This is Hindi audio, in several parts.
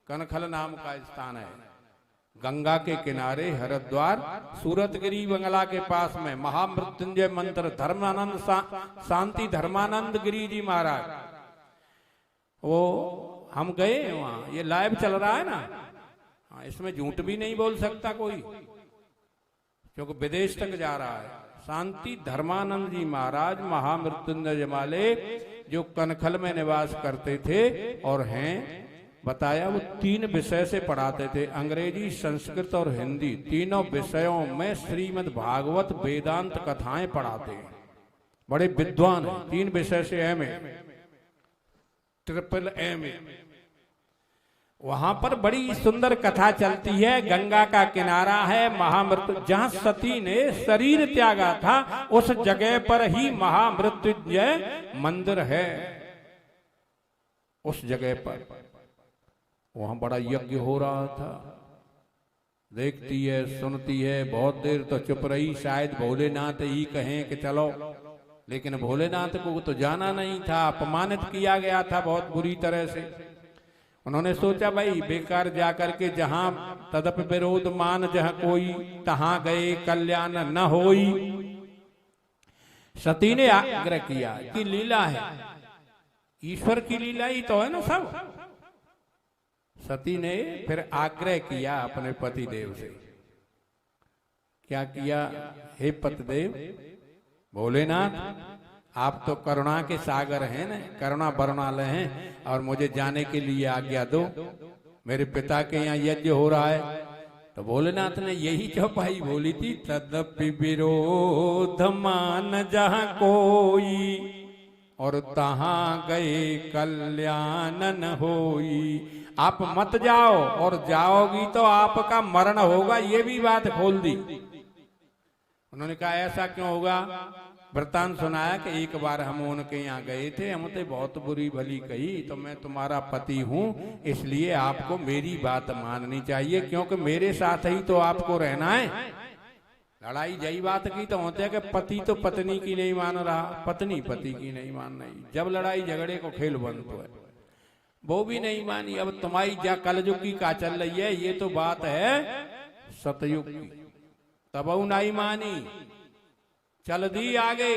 कनखल नाम का स्थान है, गंगा के किनारे हरिद्वार, सूरतगिरी बंगला के पास में। महामृत्युंजय मंत्र धर्मानंद शांति धर्मानंद गिरी जी महाराज, वो हम गए वहां, ये लाइव चल रहा है ना, इसमें झूठ भी नहीं बोल सकता कोई, क्योंकि विदेश तक जा रहा है। शांति धर्मानंद जी महाराज महामृत्युंजय जमाले जो कनखल में निवास करते थे और हैं, बताया वो 3 विषय से पढ़ाते थे, अंग्रेजी, संस्कृत और हिंदी। तीनों विषयों में श्रीमद् भागवत वेदांत कथाएं पढ़ाते हैं, बड़े विद्वान हैं। 3 विषय से एमए, ट्रिपल एमए। वहां पर बड़ी सुंदर कथा चलती है, गंगा का किनारा है, महामृत्यु जहां सती ने शरीर त्यागा था उस जगह पर ही महामृत्युंजय मंदिर है। उस जगह पर वहां बड़ा यज्ञ हो रहा था, देखती है सुनती है, बहुत देर तो चुप रही, शायद भोलेनाथ ही कहें कि चलो, लेकिन भोलेनाथ को तो जाना नहीं था, अपमानित किया गया था बहुत बुरी तरह से। उन्होंने सोचा भाई बेकार जाकर के जहां तदप विरोध मान जहां कोई तहां गए कल्याण न होई। सती ने आग्रह किया कि लीला है, ईश्वर की लीला ही तो है ना सब। सती ने फिर आग्रह किया अपने पति देव से, क्या किया, हे पतिदेव भोलेनाथ, आप तो करुणा के सागर हैं ना, करुणा बरनाले हैं, और मुझे जाने के लिए आज्ञा दो, मेरे पिता के यहाँ यज्ञ हो रहा है। तो भोलेनाथ ने यही चौपाई बोली थी, तदपि विरोध मान जहाँ कोई, और तहाँ गए कल्याण न होई। आप मत जाओ, और जाओगी तो आपका मरण होगा, ये भी बात खोल दी। उन्होंने कहा ऐसा क्यों होगा? वृतांत सुनाया कि एक बार हम उनके यहाँ गए थे, हमने बहुत बुरी भली कही, तो मैं तुम्हारा पति हूँ, इसलिए आपको मेरी बात माननी चाहिए, क्योंकि मेरे साथ ही तो आपको रहना है। लड़ाई जई बात की तो होते है कि पति तो पत्नी की नहीं मान रहा, पत्नी पति की नहीं मान रही, जब लड़ाई झगड़े को खेल बंद तो है, वो भी नहीं मानी। अब तुम्हारी जा कलयुग की का चल रही है, ये तो बात है सतयुग की, तब नहीं मानी, चल दी आगे।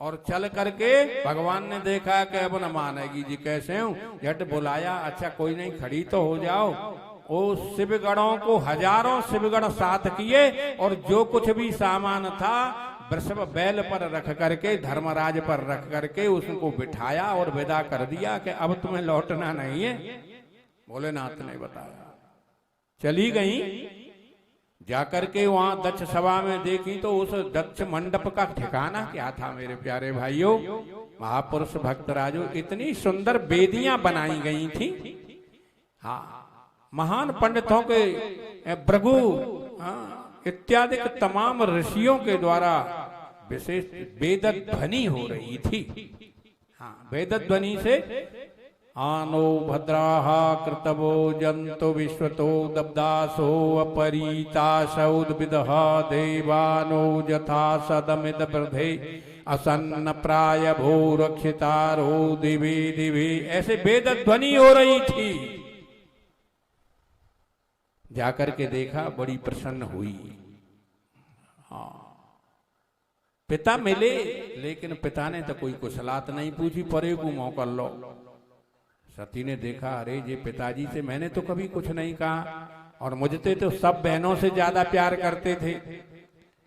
और चल करके भगवान ने देखा कि अब न मानेगी जी, कैसे हूं, झट बुलाया, अच्छा कोई नहीं खड़ी तो हो जाओ। ओ शिवगणों को हजारों शिवगण साथ किए, और जो कुछ भी सामान था वृषभ बैल पर रख करके, धर्मराज पर रख करके उसको बिठाया और विदा कर दिया कि अब तुम्हें लौटना नहीं है। भोलेनाथ ने बताया, चली गई। जाकर के वहां दक्ष सभा में देखी तो उस दक्ष मंडप का ठिकाना क्या था मेरे प्यारे भाइयों, महापुरुष भक्तराजो, इतनी सुंदर वेदियां बनाई गई थी। हाँ, महान पंडितों के भृगु इत्यादि तमाम ऋषियों के द्वारा विशेष वेद ध्वनि हो रही थी। हाँ, वेद ध्वनि से आनो भद्राः कृतवो जंतु विश्वतो दब्दासो अपरीतासौद्भिदः देवानो यथा सदमिद वृधे असन्न प्राय भो रक्षितारो दिवे दिवे, ऐसे वेद ध्वनि हो रही थी। जाकर के देखा, बड़ी प्रसन्न हुई। हाँ, पिता मिले, लेकिन पिता ने तो कोई कुशलात नहीं पूछी, परे को मौका लो। सती ने देखा, अरे ये पिताजी से मैंने तो कभी कुछ नहीं कहा, और मुझसे तो सब बहनों से ज्यादा प्यार करते थे,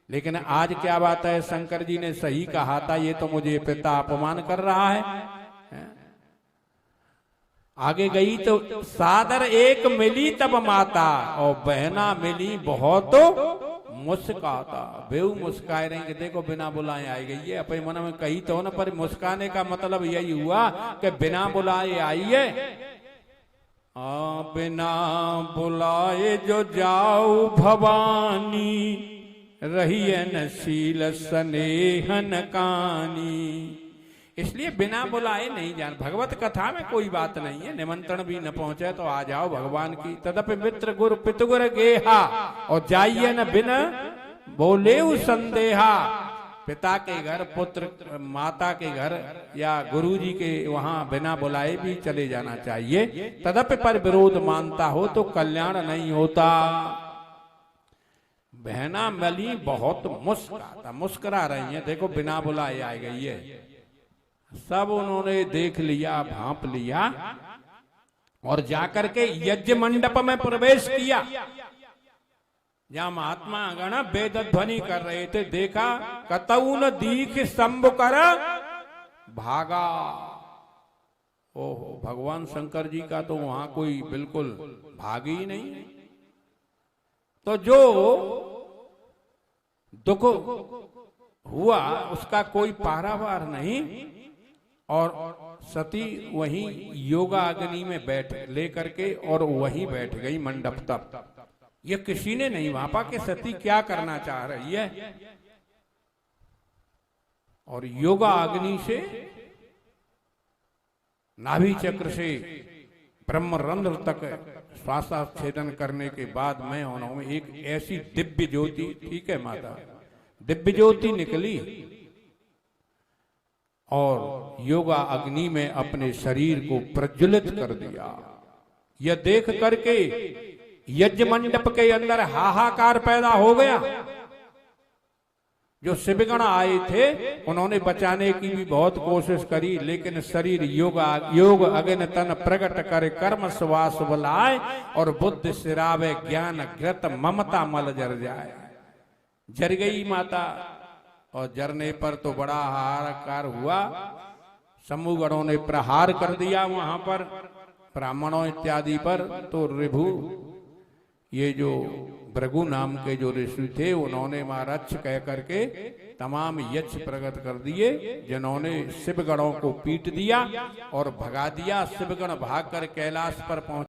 लेकिन आज क्या बात है, शंकर जी ने सही कहा था, ये तो मुझे पिता अपमान कर रहा है। आगे गई तो सादर एक मिली तब माता, और बहना मिली बहुत मुस्काता, बेऊ मुस्काए रहे कि देखो बिना बुलाए आई गई है। अपने मन में कही तो न, पर मुस्काने का मतलब यही हुआ कि बिना बुलाए आई है। बिना बुलाए जो जाओ भवानी, रही नशील स्नेहन कानी। इसलिए बिना बुलाए नहीं जान, भगवत कथा में कोई बात नहीं है, निमंत्रण भी न पहुंचे तो आ जाओ भगवान की। तदपि मित्र गुरु पितुगुर गेहा, और जाइए न बिन बोले संदेहा। पिता के घर, पुत्र माता के घर या गुरुजी के वहां बिना बुलाए भी चले जाना चाहिए। तदपि पर विरोध मानता हो तो कल्याण नहीं होता। बहना मली बहुत मुस्कुरा रही है, देखो बिना बुलाए आ गई है। सब उन्होंने देख लिया, भांप लिया और जाकर के यज्ञ मंडप में प्रवेश किया। जहां महात्मा गण वेद ध्वनि कर रहे थे, देखा कतऊ न दीख स्तंभ कर भागा। ओहो, भगवान शंकर जी का तो वहां कोई बिल्कुल भागी ही नहीं। तो जो दुख हुआ उसका कोई पारावार नहीं। और सती वहीं योगा अग्नि में बैठ लेकर के और वहीं बैठ गई मंडप तक। ये किसी ने नहीं भापा कि सती क्या करना चाह रही है। और योगा अग्नि से नाभि चक्र से ब्रह्मरंध्र तक श्वासाच्छेदन करने के बाद में उन्होंने एक ऐसी दिव्य ज्योति, ठीक है माता, दिव्य ज्योति निकली और योगा अग्नि में अपने शरीर को प्रज्वलित कर दिया। यह देख करके यज्ञ मंडप के अंदर हाहाकार पैदा हो गया। जो शिवगण आए थे उन्होंने बचाने की भी बहुत कोशिश करी, लेकिन शरीर योग अग्नि तन प्रकट करे कर्म श्वास बुलाए और बुद्धि सिरावे ज्ञान घृत ममता मल जर जाए। जर गई माता। और जरने पर तो बड़ा हाहाकार हुआ। समूहगणों ने प्रहार कर दिया वहां पर ब्राह्मणों इत्यादि पर। तो ऋभु, ये जो भृगु नाम के जो ऋषि थे, उन्होंने महाराज कह करके तमाम यक्ष प्रकट कर दिए, जिन्होंने शिवगणों को पीट दिया और भगा दिया। शिवगण भाग कर कैलाश पर पहुंचे।